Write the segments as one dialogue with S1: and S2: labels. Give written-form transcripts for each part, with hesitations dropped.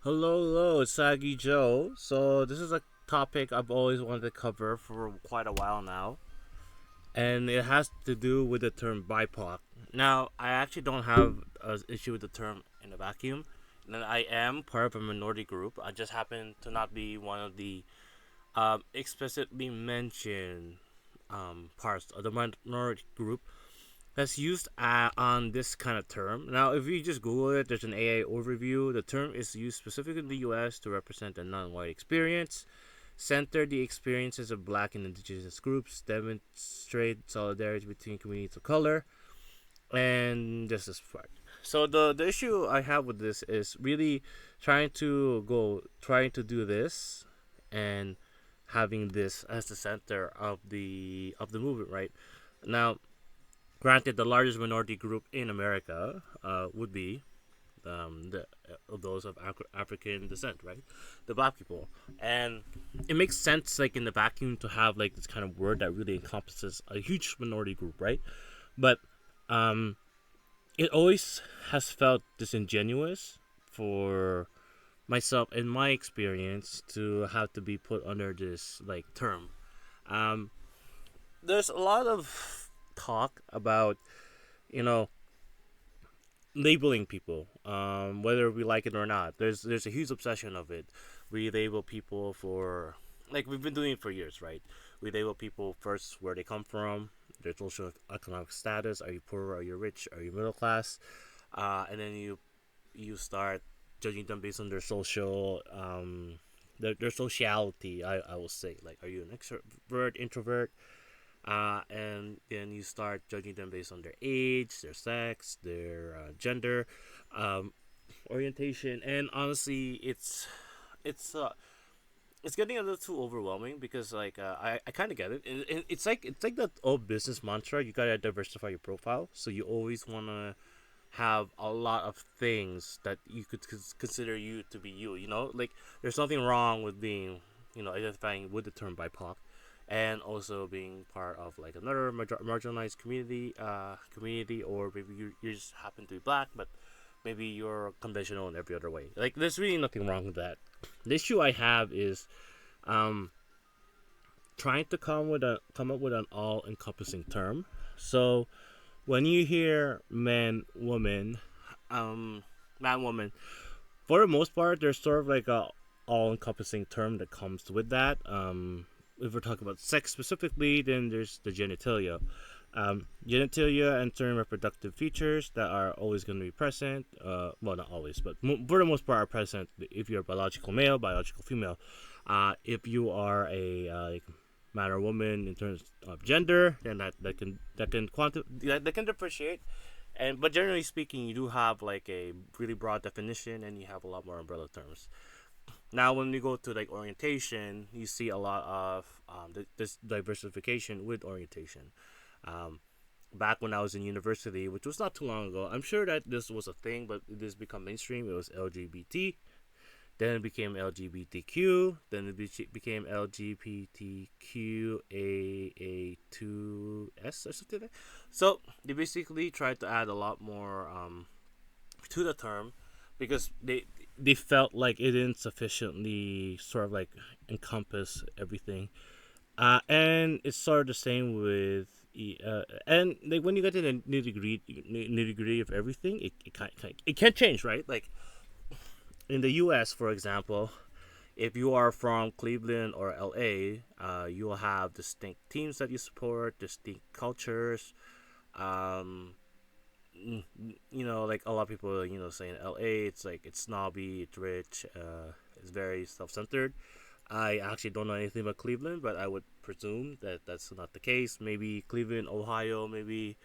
S1: Hello, it's Saggy Joe. So this is a topic I've always wanted to cover for quite a while now, and it has to do with the term BIPOC. Now, I actually don't have an issue with the term in a vacuum, and I am part of a minority group. I just happen to not be one of the explicitly mentioned parts of the minority group that's used on this kind of term. Now, if you just Google it, there's an AI overview. The term is used specifically in the U.S. to represent a non-white experience, center the experiences of Black and Indigenous groups, demonstrate solidarity between communities of color, and this is part. So the issue I have with this is really trying to do this, and having this as the center of the movement, right? Now, granted, the largest minority group in America would be of those of African descent, right? The Black people, and it makes sense, like in the vacuum, to have like this kind of word that really encompasses a huge minority group, right? But um, it always has felt disingenuous for myself, in my experience, to have to be put under this like term. Um, there's a lot of talk about, you know, labeling people, whether we like it or not. There's a huge obsession of it. We label people for, like, we've been doing it for years, right? We label people first where they come from, their social economic status. Are you poor? Are you rich? Are you middle class? And then you start judging them based on their social their sociality. I will say, like, are you an extrovert, introvert? And then you start judging them based on their age, their sex, their gender, um, orientation, and honestly, it's uh, it's getting a little too overwhelming because, like, I kind of get it. It's like that old business mantra. You gotta diversify your profile, so you always wanna have a lot of things that you could consider you to be you. Like, there's nothing wrong with being, identifying with the term BIPOC, and also being part of like another marginalized community, or maybe you just happen to be Black, but maybe you're conventional in every other way. Like, there's really nothing wrong with that. The issue I have is um, trying to come up with an all encompassing term. So when you hear um, man, woman, for the most part, there's sort of like a all encompassing term that comes with that. If we're talking about sex specifically, then there's the genitalia. Genitalia and certain reproductive features that are always going to be present. Well, not always, but for the most part, are present if you're a biological male, biological female. If you are a like man or woman in terms of gender, then that can differentiate. But generally speaking, you do have like a really broad definition, and you have a lot more umbrella terms. Now, when we go to like orientation, you see a lot of this diversification with orientation. Um, Back when I was in university, which was not too long ago, I'm sure that this was a thing, but it has become mainstream. It was LGBT, then it became LGBTQ, then it became LGBTQAA2S or something like that. So they basically tried to add a lot more to the term, because they felt like it didn't sufficiently sort of like encompass everything. And it's sort of the same with and like when you get to the nitty gritty of everything, it can change, right? Like in the U.S., for example, if you are from Cleveland or L.A., you will have distinct teams that you support, distinct cultures. Um, like a lot of people, say in LA, it's like it's snobby, it's rich, it's very self-centered. I actually don't know anything about Cleveland, but I would presume that that's not the case. Maybe Cleveland, Ohio, maybe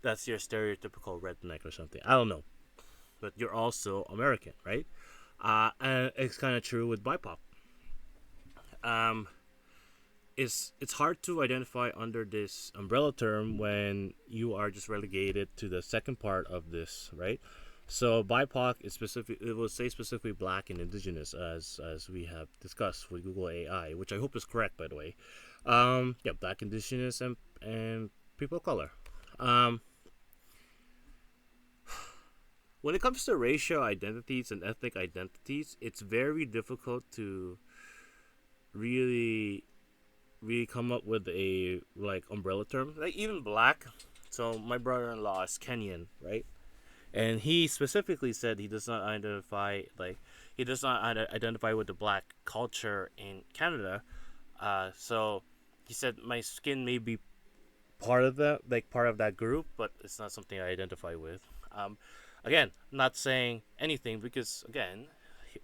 S1: that's your stereotypical redneck or something. I don't know, but you're also American, right? And it's kind of true with BIPOC. Um, it's hard to identify under this umbrella term when you are just relegated to the second part of this, right? So BIPOC is specific. It will say specifically Black and Indigenous, as we have discussed with Google AI, which I hope is correct, by the way. Yeah, Black, Indigenous, and people of color. Um, when it comes to racial identities and ethnic identities, it's very difficult to really really come up with a like umbrella term. Like even black. So my brother-in-law is Kenyan, right? And he specifically said he does not identify like he does not identify with the black culture in Canada. So he said my skin may be part of that, like part of that group, but it's not something I identify with. Um, Again, not saying anything because again,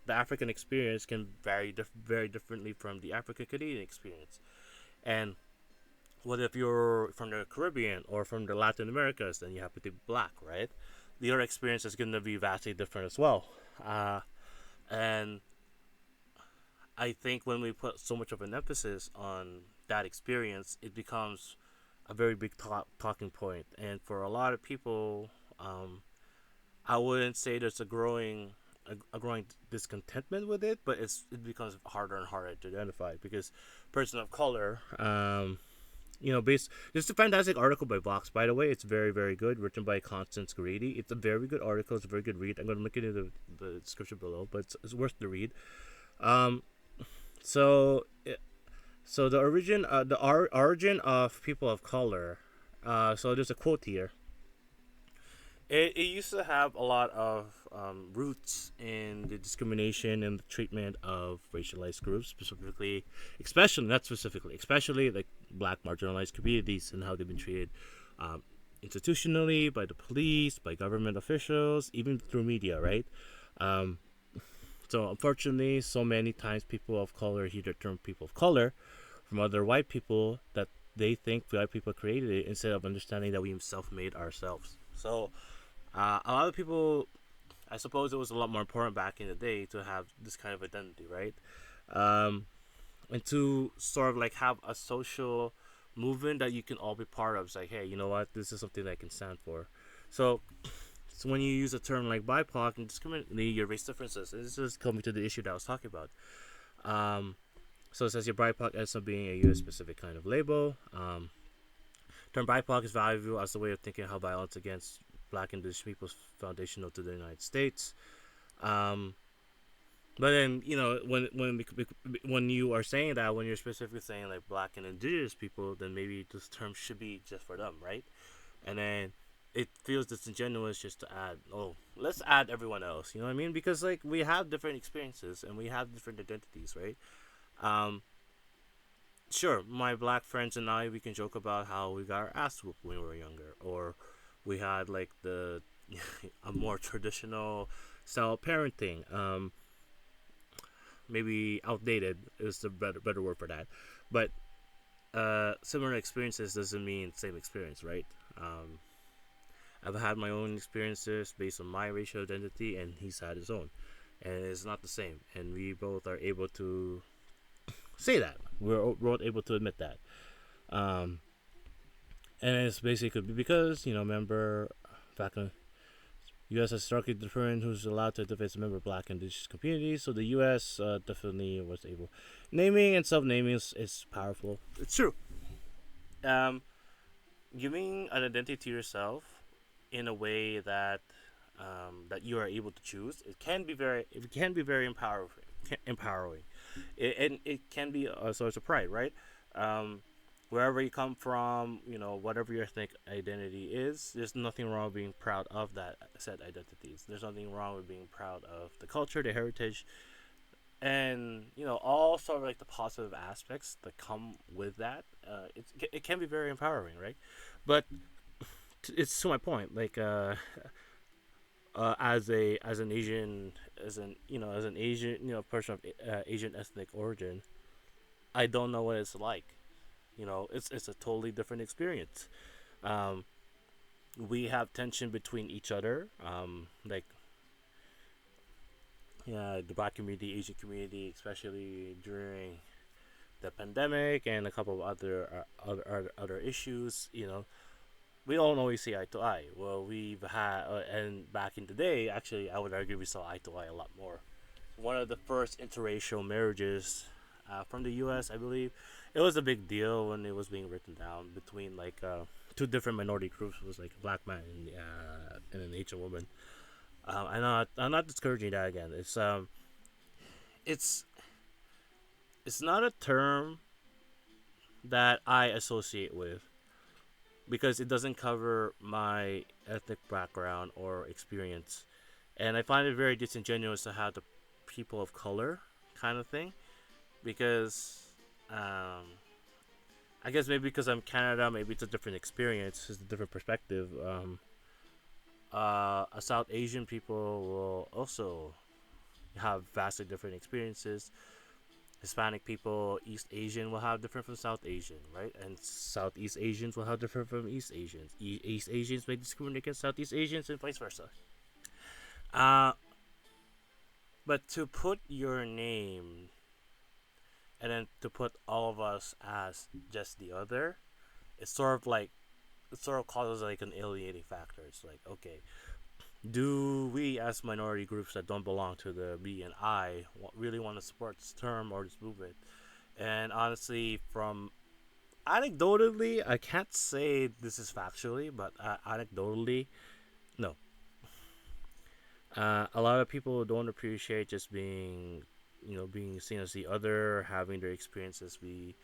S1: the African experience can vary very differently from the African Canadian experience. And what if you're from the Caribbean or from the Latin Americas? Then you happen to be black, right? Your experience is going to be vastly different as well. Uh, and I think when we put so much of an emphasis on that experience, it becomes a very big talking point. And for a lot of people, I wouldn't say there's a growing discontentment with it, but it becomes harder and harder to identify because person of color, there's a fantastic article by Vox, by the way. It's very, very good, written by Constance Grady. It's a very good article. It's a very good read. I'm going to link it in the description below, but it's worth the read. Um, so, so the origin of people of color. So there's a quote here. It used to have a lot of roots in the discrimination and the treatment of racialized groups, especially like black marginalized communities and how they've been treated um, institutionally, by the police, by government officials, even through media, right? Um, so unfortunately, so many times people of color hear the term people of color from other white people that they think white people created it instead of understanding that we self-made ourselves. So a lot of people, I suppose it was a lot more important back in the day to have this kind of identity, right? Um, and to sort of like have a social movement that you can all be part of. It's like, hey, you know what? This is something that I can stand for. So, so when you use a term like BIPOC and discriminately your race differences, this is coming to the issue that I was talking about. Um, so it says your BIPOC ends up being a U.S. specific kind of label. Term BIPOC is valuable as a way of thinking how violence against Black Indigenous peoples foundational to the United States. Um, but then when you are saying that, when you're specifically saying like Black and Indigenous people, then maybe this term should be just for them, right? And then it feels disingenuous just to add, oh, let's add everyone else. You know what I mean? Because like we have different experiences and we have different identities, right? Um, sure, my black friends and I, we can joke about how we got our ass whooped when we were younger, or we had like the a more traditional style of parenting. Maybe outdated is the better word for that, but similar experiences doesn't mean same experience, right? I've had my own experiences based on my racial identity, and he's had his own, and it's not the same. And we both are able to say that. We're both able to admit that. Um, and it's basically because member back in U.S. has historically different who's allowed to identify as a member of Black and Indigenous communities. So the U.S. Definitely was able. Naming and self-naming is powerful. It's true. Um, Giving an identity to yourself in a way that that you are able to choose, it can be very empowering. And it can be a source of pride, right? Um, Wherever you come from, whatever your ethnic identity is, there's nothing wrong with being proud of that said identities. There's nothing wrong with being proud of the culture, the heritage, and all sort of like the positive aspects that come with that. It can be very empowering, right? But it's to my point, like as an Asian, as an Asian, person of Asian ethnic origin, I don't know what it's like. It's a totally different experience. Um, we have tension between each other. Like yeah, the black community, Asian community, especially during the pandemic and a couple of other issues. We don't always see eye to eye. Well, we've had and back in the day, actually, I would argue we saw eye to eye a lot more. One of the first interracial marriages from the U.S., I believe, it was a big deal when it was being written down between like two different minority groups. It was like a black man and an Asian woman. I'm not discouraging that again. It's it's not a term that I associate with because it doesn't cover my ethnic background or experience, and I find it very disingenuous to have the people of color kind of thing because um, I guess maybe because I'm Canada, maybe it's a different experience, it's a different perspective. A South Asian people will also have vastly different experiences. Hispanic people, East Asian will have different from South Asian, right? And Southeast Asians will have different from East Asians. East Asians may discriminate against Southeast Asians and vice versa. Uh, but to put your name and then to put all of us as just the other, it's sort of like it sort of causes like an alienating factor. It's like, okay, do we as minority groups that don't belong to the B and I really want to support this term or this movement? And honestly, from anecdotally, I can't say this is factually, but anecdotally, no. A lot of people don't appreciate just being, being seen as the other, having their experiences be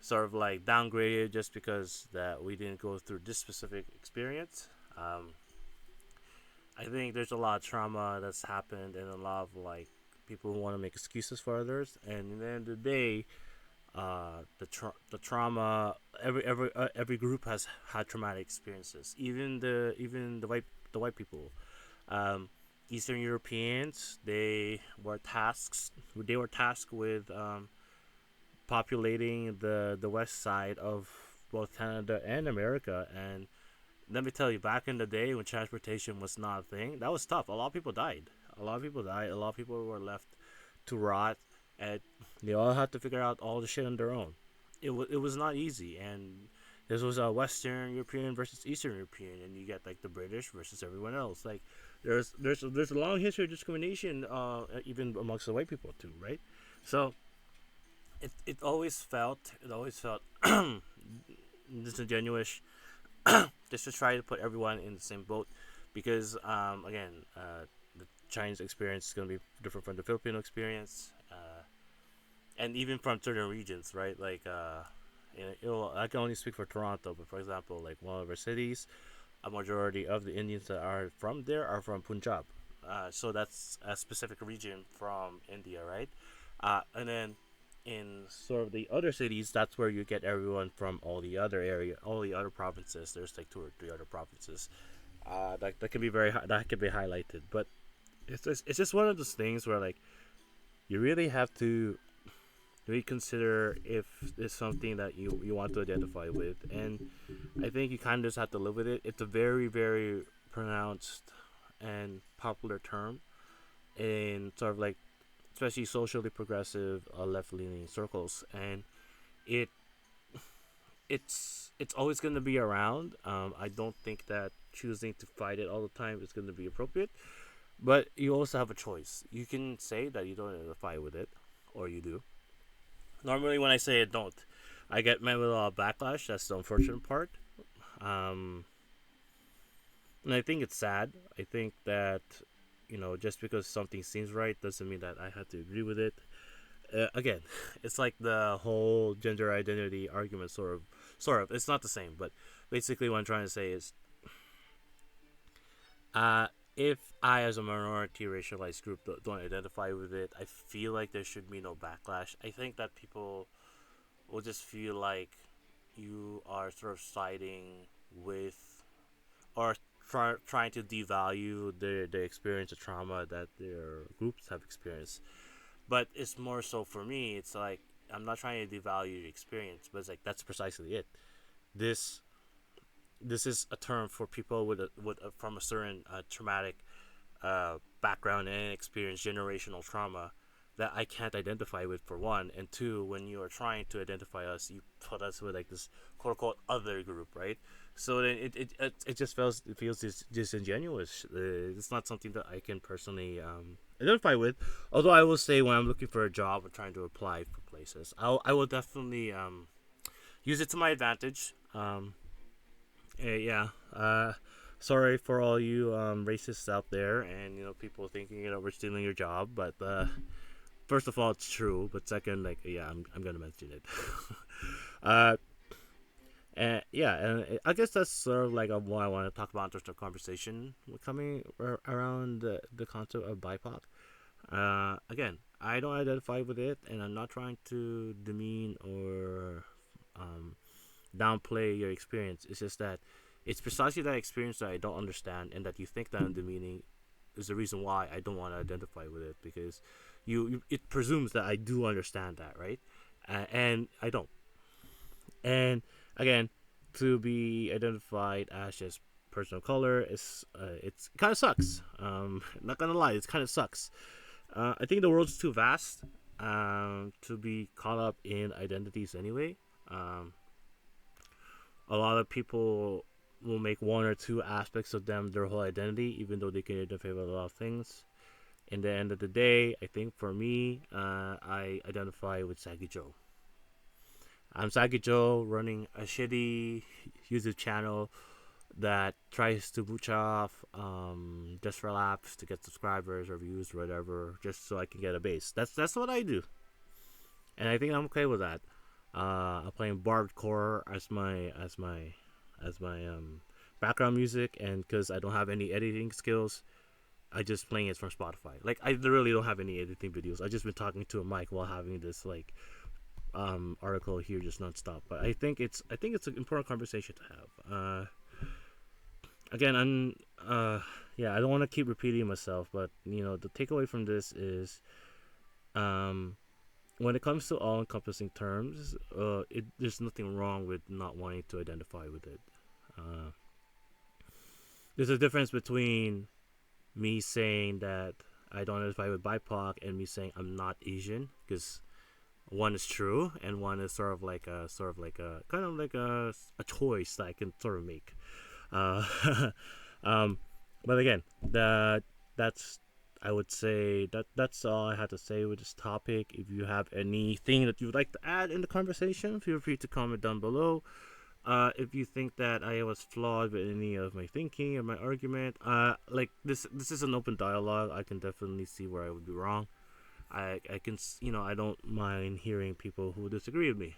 S1: sort of like downgraded just because that we didn't go through this specific experience. I think there's a lot of trauma that's happened and a lot of like people who want to make excuses for others. And at the end of the day, the trauma every group has had traumatic experiences. Even the white people, um, Eastern Europeans, they were tasked with populating the west side of both Canada and America. And let me tell you, back in the day when transportation was not a thing, that was tough. A lot of people died. A lot of people died. A lot of people were left to rot, and they all had to figure out all the shit on their own. It was not easy, and this was a Western European versus Eastern European, and you get like the British versus everyone else. Like there's a long history of discrimination, even amongst the white people too, right? So it always felt disingenuous just to try to put everyone in the same boat because again, the Chinese experience is going to be different from the Filipino experience, and even from certain regions, right? Like I can only speak for Toronto, but for example, like one of our cities, a majority of the Indians that are from there are from Punjab. So that's a specific region from India, right? And then in sort of the other cities, that's where you get everyone from all the other provinces. There's like two or three other provinces. That can be that can be highlighted, but it's just one of those things where like you really have to reconsider if it's something that you want to identify with, and I think you kind of just have to live with it. It's a very very pronounced and popular term in sort of like especially socially progressive left leaning circles, and it it's always going to be around. I don't think that choosing to fight it all the time is going to be appropriate, but you also have a choice. You can say that you don't identify with it, or you do. Normally, when I say I don't, I get met with a lot of backlash. That's the unfortunate part. Um, and I think it's sad. I think that just because something seems right doesn't mean that I have to agree with it. Again, it's like the whole gender identity argument. Sort of. It's not the same, but basically, what I'm trying to say is, uh, if I, as a minority racialized group, don't identify with it, I feel like there should be no backlash. I think that people will just feel like you are sort of siding with or trying to devalue the experience of trauma that their groups have experienced. But it's more so for me. It's like I'm not trying to devalue the experience, but it's like that's precisely it. This this is a term for people from a certain traumatic background and experience, generational trauma that I can't identify with for one, and two, when you are trying to identify us, you put us with like this quote unquote other group, right? So then it just feels disingenuous. It's not something that I can personally identify with. Although I will say when I'm looking for a job or trying to apply for places, I will definitely use it to my advantage. Yeah. sorry for all you racists out there, and people thinking we're stealing your job. But first of all, it's true. But second, like, yeah, I'm gonna mention it. uh, and yeah, and I guess that's sort of like what I want to talk about in terms of conversation coming around the concept of BIPOC. Again, I don't identify with it, and I'm not trying to demean or um, downplay your experience. It's just that it's precisely that experience that I don't understand, and that you think that I'm demeaning is the reason why I don't want to identify with it, because it presumes that I do understand that, right? And I don't. And again, to be identified as just person of color is it's kind of sucks. Not gonna lie, it kind of sucks. I think the world's too vast to be caught up in identities anyway. Um, a lot of people will make one or two aspects of them their whole identity, even though they can identify with a lot of things. In the end of the day, I think for me, I identify with Saggy Joe. I'm Saggy Joe, running a shitty YouTube channel that tries to mooch off just for laughs to get subscribers or views or whatever, just so I can get a base. That's what I do, and I think I'm okay with that. I'm playing barbed core as my background music, and because I don't have any editing skills, I just playing it from Spotify. Like, I literally don't have any editing videos. I just been talking to a mic while having this like article here just nonstop. But I think it's an important conversation to have. Again, I'm yeah, I don't want to keep repeating myself, but the takeaway from this is um when it comes to all encompassing terms, there's nothing wrong with not wanting to identify with it. Uh, there's a difference between me saying that I don't identify with BIPOC and me saying I'm not Asian, because one is true and one is sort of like a kind of like a choice that I can sort of make. Uh, um, but again, that's I would say that's all I had to say with this topic. If you have anything that you would like to add in the conversation, feel free to comment down below. If you think that I was flawed with any of my thinking or my argument, like this is an open dialogue. I can definitely see where I would be wrong. I can I don't mind hearing people who disagree with me.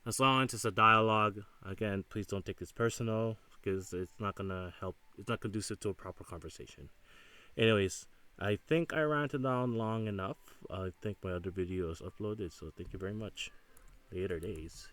S1: As long as it's a dialogue, again, please don't take this personal, because it's not gonna help. It's not conducive to a proper conversation. Anyways, I think I ranted on long enough. I think my other video is uploaded, so thank you very much. Later days.